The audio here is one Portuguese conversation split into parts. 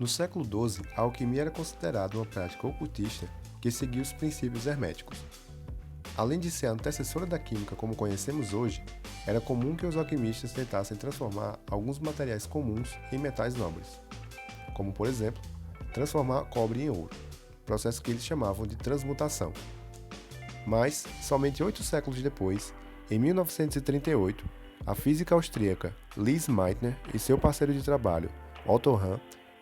No século XII, a alquimia era considerada uma prática ocultista que seguia os princípios herméticos. Além de ser a antecessora da química como conhecemos hoje, era comum que os alquimistas tentassem transformar alguns materiais comuns em metais nobres, como, por exemplo, transformar cobre em ouro, processo que eles chamavam de transmutação. Mas, somente 8 séculos depois, em 1938, a física austríaca Lise Meitner e seu parceiro de trabalho, Otto Hahn,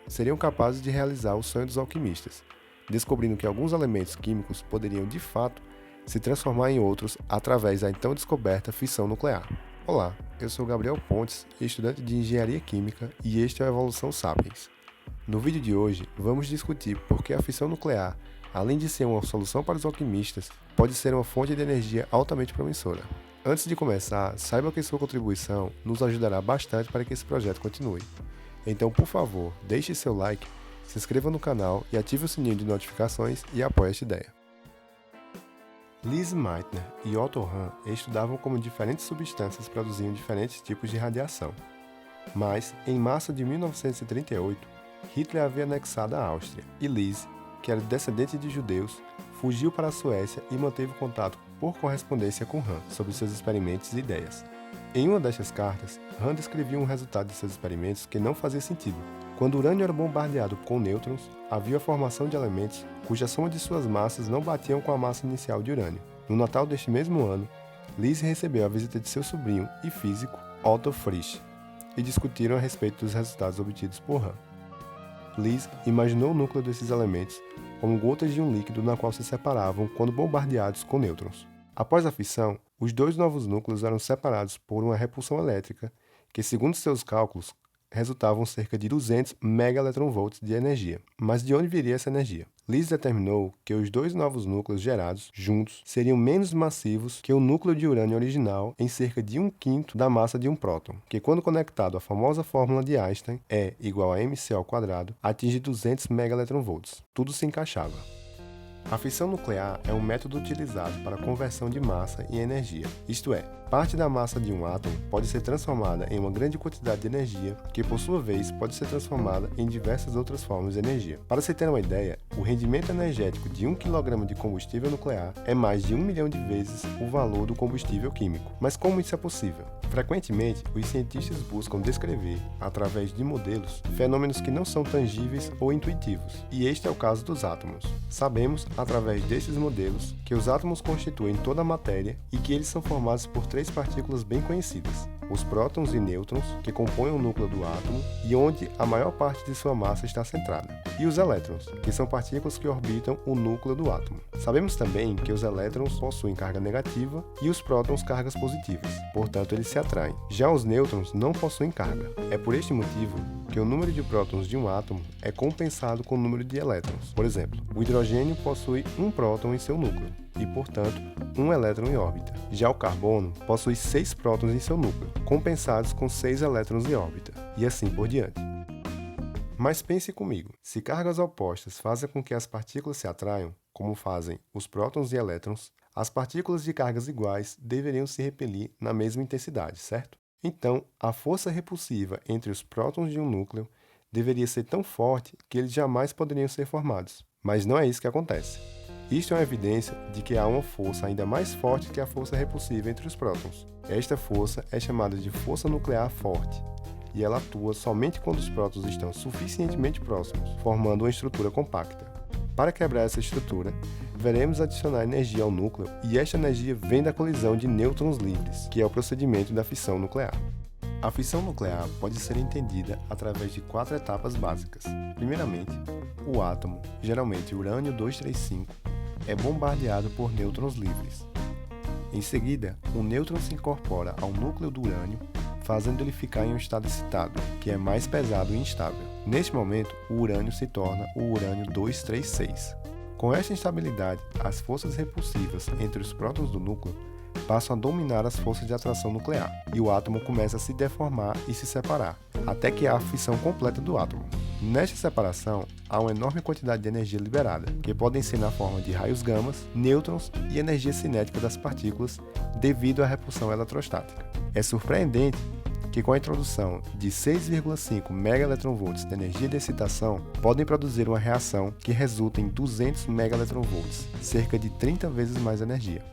seriam capazes de realizar o sonho dos alquimistas, descobrindo que alguns elementos químicos poderiam, de fato, se transformar em outros através da então descoberta fissão nuclear. Olá, eu sou Gabriel Pontes, estudante de Engenharia Química, e este é o Evolução Sapiens. No vídeo de hoje, vamos discutir por que a fissão nuclear, além de ser uma solução para os alquimistas, pode ser uma fonte de energia altamente promissora. Antes de começar, saiba que sua contribuição nos ajudará bastante para que esse projeto continue. Então, por favor, deixe seu like, se inscreva no canal e ative o sininho de notificações e apoie esta ideia. Lise Meitner e Otto Hahn estudavam como diferentes substâncias produziam diferentes tipos de radiação. Mas, em março de 1938, Hitler havia anexado a Áustria, e Lise, que era descendente de judeus, fugiu para a Suécia e manteve contato por correspondência com Hahn sobre seus experimentos e ideias. Em uma destas cartas, Hahn descrevia um resultado de seus experimentos que não fazia sentido. Quando o urânio era bombardeado com nêutrons, havia a formação de elementos cuja soma de suas massas não batiam com a massa inicial de urânio. No Natal deste mesmo ano, Lise recebeu a visita de seu sobrinho e físico, Otto Frisch, e discutiram a respeito dos resultados obtidos por Hahn. Lise imaginou o núcleo desses elementos como gotas de um líquido na qual se separavam quando bombardeados com nêutrons. Após a fissão, os dois novos núcleos eram separados por uma repulsão elétrica que, segundo seus cálculos, resultavam cerca de 200 megaelectronvolts de energia. Mas de onde viria essa energia? Lise determinou que os dois novos núcleos gerados juntos seriam menos massivos que o núcleo de urânio original em cerca de 1/5 da massa de um próton, que quando conectado à famosa fórmula de Einstein, E igual a mc², atinge 200 megaelectronvolts. Tudo se encaixava. A fissão nuclear é um método utilizado para a conversão de massa em energia, isto é, parte da massa de um átomo pode ser transformada em uma grande quantidade de energia, que por sua vez pode ser transformada em diversas outras formas de energia. Para se ter uma ideia, o rendimento energético de 1 kg de combustível nuclear é mais de 1 milhão de vezes o valor do combustível químico. Mas como isso é possível? Frequentemente, os cientistas buscam descrever, através de modelos, fenômenos que não são tangíveis ou intuitivos, e este é o caso dos átomos. Sabemos, através desses modelos, que os átomos constituem toda a matéria e que eles são formados por três partículas bem conhecidas: os prótons e nêutrons, que compõem o núcleo do átomo e onde a maior parte de sua massa está centrada, e os elétrons, que são partículas que orbitam o núcleo do átomo. Sabemos também que os elétrons possuem carga negativa e os prótons cargas positivas, portanto eles se atraem. Já os nêutrons não possuem carga. É por este motivo que o número de prótons de um átomo é compensado com o número de elétrons. Por exemplo, o hidrogênio possui um próton em seu núcleo e, portanto, um elétron em órbita. Já o carbono possui 6 prótons em seu núcleo, compensados com 6 elétrons em órbita, e assim por diante. Mas pense comigo, se cargas opostas fazem com que as partículas se atraiam, como fazem os prótons e elétrons, as partículas de cargas iguais deveriam se repelir na mesma intensidade, certo? Então, a força repulsiva entre os prótons de um núcleo deveria ser tão forte que eles jamais poderiam ser formados. Mas não é isso que acontece. Isto é uma evidência de que há uma força ainda mais forte que a força repulsiva entre os prótons. Esta força é chamada de força nuclear forte, e ela atua somente quando os prótons estão suficientemente próximos, formando uma estrutura compacta. Para quebrar essa estrutura, veremos adicionar energia ao núcleo, e esta energia vem da colisão de nêutrons livres, que é o procedimento da fissão nuclear. A fissão nuclear pode ser entendida através de 4 etapas básicas. Primeiramente, o átomo, geralmente urânio 235, é bombardeado por nêutrons livres. Em seguida, o nêutron se incorpora ao núcleo do urânio, fazendo ele ficar em um estado excitado, que é mais pesado e instável. Neste momento, o urânio se torna o urânio 236. Com esta instabilidade, as forças repulsivas entre os prótons do núcleo passam a dominar as forças de atração nuclear, e o átomo começa a se deformar e se separar, até que há a fissão completa do átomo. Nesta separação, há uma enorme quantidade de energia liberada, que podem ser na forma de raios gamas, nêutrons e energia cinética das partículas devido à repulsão eletrostática. É surpreendente que com a introdução de 6,5 MeV de energia de excitação, podem produzir uma reação que resulta em 200 MeV, cerca de 30 vezes mais energia.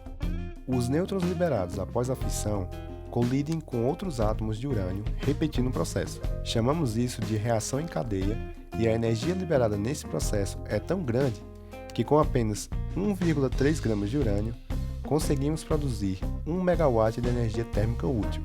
Os nêutrons liberados após a fissão colidem com outros átomos de urânio, repetindo o processo. Chamamos isso de reação em cadeia, e a energia liberada nesse processo é tão grande que com apenas 1,3 gramas de urânio, conseguimos produzir 1 megawatt de energia térmica útil.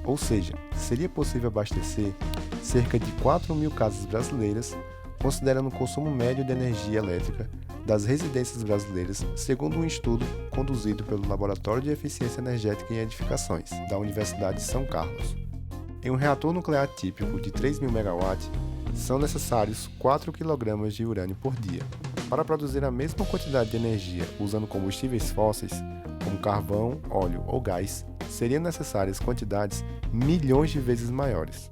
Ou seja, seria possível abastecer cerca de 4.000 casas brasileiras, considerando o consumo médio de energia elétrica das residências brasileiras, segundo um estudo conduzido pelo Laboratório de Eficiência Energética em Edificações, da Universidade de São Carlos. Em um reator nuclear típico de 3.000 MW, são necessários 4 kg de urânio por dia. Para produzir a mesma quantidade de energia usando combustíveis fósseis, como carvão, óleo ou gás, seriam necessárias quantidades milhões de vezes maiores.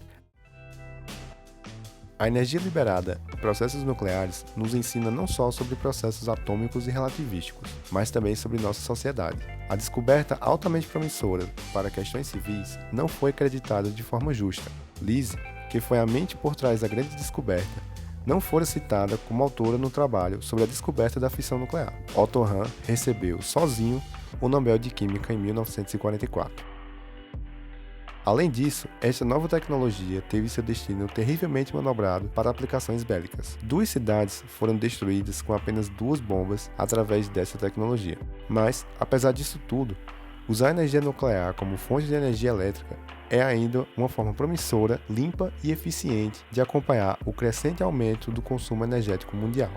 A energia liberada em processos nucleares nos ensina não só sobre processos atômicos e relativísticos, mas também sobre nossa sociedade. A descoberta altamente promissora para questões civis não foi creditada de forma justa. Lise, que foi a mente por trás da grande descoberta, não fora citada como autora no trabalho sobre a descoberta da fissão nuclear. Otto Hahn recebeu, sozinho, o Nobel de Química em 1944. Além disso, esta nova tecnologia teve seu destino terrivelmente manobrado para aplicações bélicas. 2 cidades foram destruídas com apenas 2 bombas através dessa tecnologia. Mas, apesar disso tudo, usar a energia nuclear como fonte de energia elétrica é ainda uma forma promissora, limpa e eficiente de acompanhar o crescente aumento do consumo energético mundial.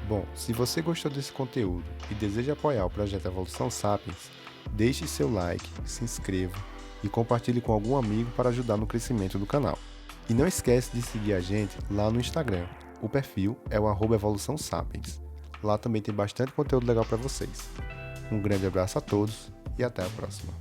Bom, se você gostou desse conteúdo e deseja apoiar o projeto Evolução Sapiens, deixe seu like, se inscreva e compartilhe com algum amigo para ajudar no crescimento do canal. E não esquece de seguir a gente lá no Instagram. O perfil é o @Evolução Sapiens. Lá também tem bastante conteúdo legal para vocês. Um grande abraço a todos e até a próxima.